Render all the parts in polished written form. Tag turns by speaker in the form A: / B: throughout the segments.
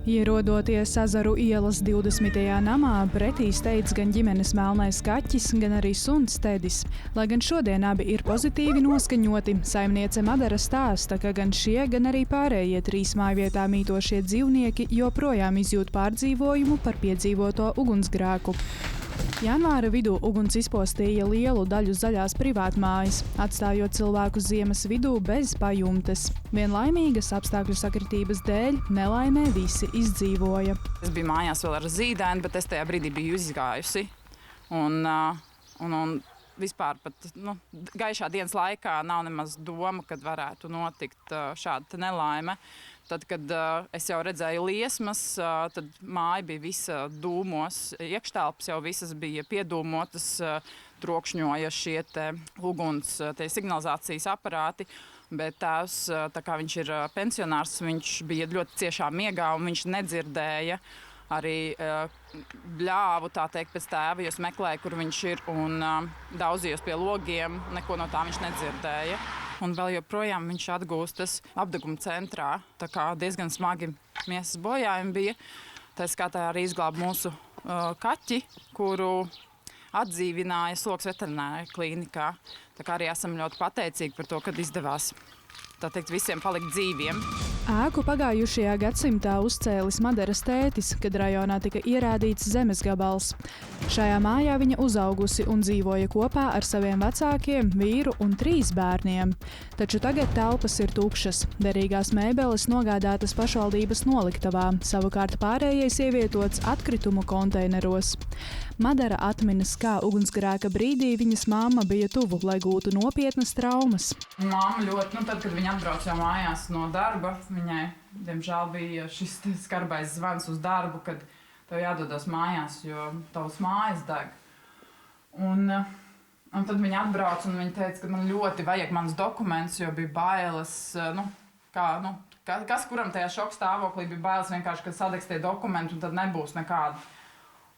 A: Ierodoties Azaru ielas 20. namā, pretī steidz gan ģimenes melnais kaķis, gan arī suns Tedis. Lai gan šodien abi ir pozitīvi noskaņoti, saimniece Madara stāsta, ka gan šie, gan arī pārējie 3 mājvietā mītošie dzīvnieki joprojām izjūt pārdzīvojumu par piedzīvoto ugunsgrēku. Janvāra vidū uguns izpostīja lielu daļu zaļās privātmājas, atstājot cilvēkus ziemas vidū bez pajumtes. Vien laimīgas apstākļu sakritības dēļ nelaimē visi izdzīvoja.
B: Es biju mājās vēl ar zīdaini, bet es tajā brīdī biju izgājusi. Un vispār pat gaišā dienas laikā nav nemaz doma, kad varētu notikt šāda nelaime. Tad, kad es jau redzēju liesmas, tad māja bija visa dūmos, iekštelpas jau visas bija piedūmotas, trokšņoja šie uguns, signalizācijas aparāti. Bet tēvs, tā kā viņš ir pensionārs, viņš bija ļoti ciešā miegā un viņš nedzirdēja arī bļāvu, tā teikt, pēc tēva, jo es meklēju, kur viņš ir un daudzījos pie logiem, neko no tā viņš nedzirdēja. Un vēl joprojām viņš atgūstas apdeguma centrā, tā kā diezgan smagi miesas bojājumi bija. Tā skaitā arī izglāba mūsu kaķi, kuru atdzīvināja Slogas veterinārajā klīnikā. Tā kā arī esam ļoti pateicīgi par to, kad izdevās, tā teikt, visiem palikt dzīviem.
A: Ēku pagājušajā gadsimtā uzcēlis Madaras tētis, kad rajonā tika ierādīts zemes gabals. Šajā mājā viņa uzaugusi un dzīvoja kopā ar saviem vecākiem, vīru un 3 bērniem. Taču tagad telpas ir tukšas. Derīgās mēbeles nogādātas pašvaldības noliktavā, savukārt pārējais ievietots atkritumu konteineros. Madara atminas, kā ugunsgrēka brīdī viņas mamma bija tuvu, lai gūtu nopietnas traumas.
B: Mamma ļoti, tad, kad viņa atbrauca mājās no darba, viņai, diemžēl, bija šis skarbais zvans uz darbu, kad tev jādodas mājās, jo tavas mājas deg. Un tad viņa atbrauca un viņa teica, ka man ļoti vajag manas dokumentus, jo bija bailes, kas kuram tajā šoka stāvoklī bija bailes vienkārši, kad sadegs tie dokumenti un tad nebūs nekāda.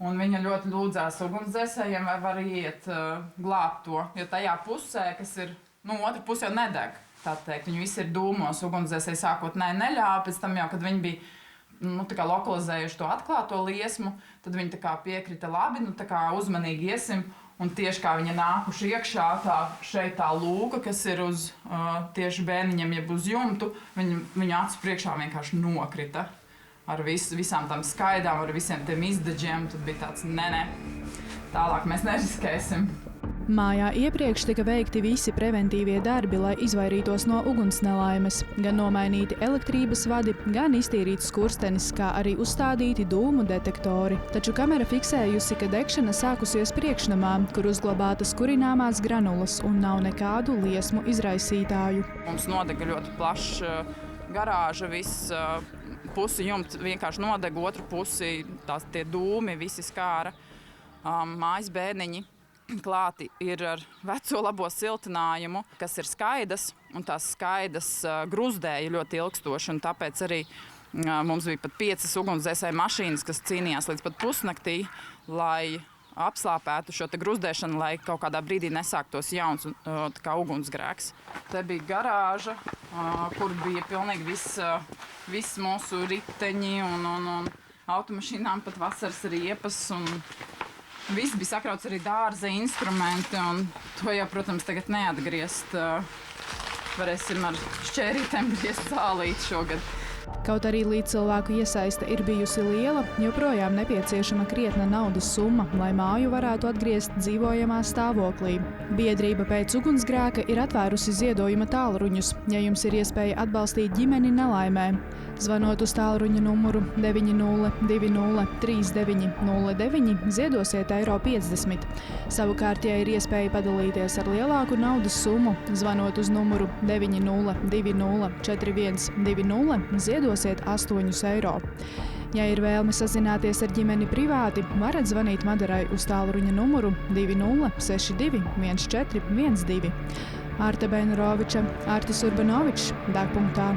B: Un viņa ļoti lūdzās ugunsdzēsējiem, vai var iet glābt to, jo tajā pusē, kas ir, otra pusē jau nedeg. Tā teikt, viņi visi ir dūmos, ugunsdzēsēji sākotnēji neļāva, pēc tam jau, kad viņi bija lokalizējuši to atklāto liesmu, tad viņi piekrita labi, uzmanīgi iesim. Un tieši kā viņa nākuši iekšā, šeit tā lūka, kas ir uz tieši bērniņiem, jeb uz jumtu, viņa acu priekšā vienkārši nokrita ar visām tām skaidām, ar visiem tiem izdeģiem. Tad bija tāds, nē, tālāk mēs neriskēsim.
A: Mājā iepriekš tika veikti visi preventīvie darbi, lai izvairītos no ugunsnelaimes. Gan nomainīti elektrības vadi, gan iztīrīts skurstenis, kā arī uzstādīti dūmu detektori. Taču kamera fiksējusi, ka degšana sākusies priekšnamā, kur uzglabātas kurināmās granulas un nav nekādu liesmu izraisītāju.
B: Mums nodega ļoti plaša garāža, viss pusi jumta vienkārši nodega, otru pusi tie dūmi, visi skāra mājas bērniņi. Klāti ir ar veco labo siltinājumu, kas ir skaidas, un tās skaidas gruzdēja ļoti ilgstoši, un tāpēc arī mums bija pat 5 ugunsdzēsēju mašīnas, kas cīnījās līdz pat pusnaktī, lai apslāpētu šo gruzdēšanu, lai kaut kādā brīdī nesāktos jauns ugunsgrēks. Te bija garāža, kur bija pilnīgi viss mūsu riteņi un automašīnām pat vasaras riepas, un viss bija sakrauts, arī dārza instrumenti, un to jau, protams, tagad neatgriezt. Varēsim ar šķērītēm griezt zālīti šogad.
A: Kaut arī līdzcilvēku iesaiste ir bijusi liela, joprojām nepieciešama krietna naudas summa, lai māju varētu atgriezt dzīvojamā stāvoklī. Biedrība pēc ugunsgrēka ir atvērusi ziedojuma tālruņus, ja jums ir iespēja atbalstīt ģimeni nelaimē. Zvanot uz tālruņa numuru 9020 3909, ziedosiet €50. Savukārt, ja ir iespēja padalīties ar lielāku naudas summu, zvanot uz numuru 9020 4120, ziedosiet €8. Ja ir vēlme sazināties ar ģimeni privāti, varat zvanīt Madarai uz tālruņa numuru 2062 1412. Ārte Beinroviča, Ārtis Urbanovičs, Degpunktā.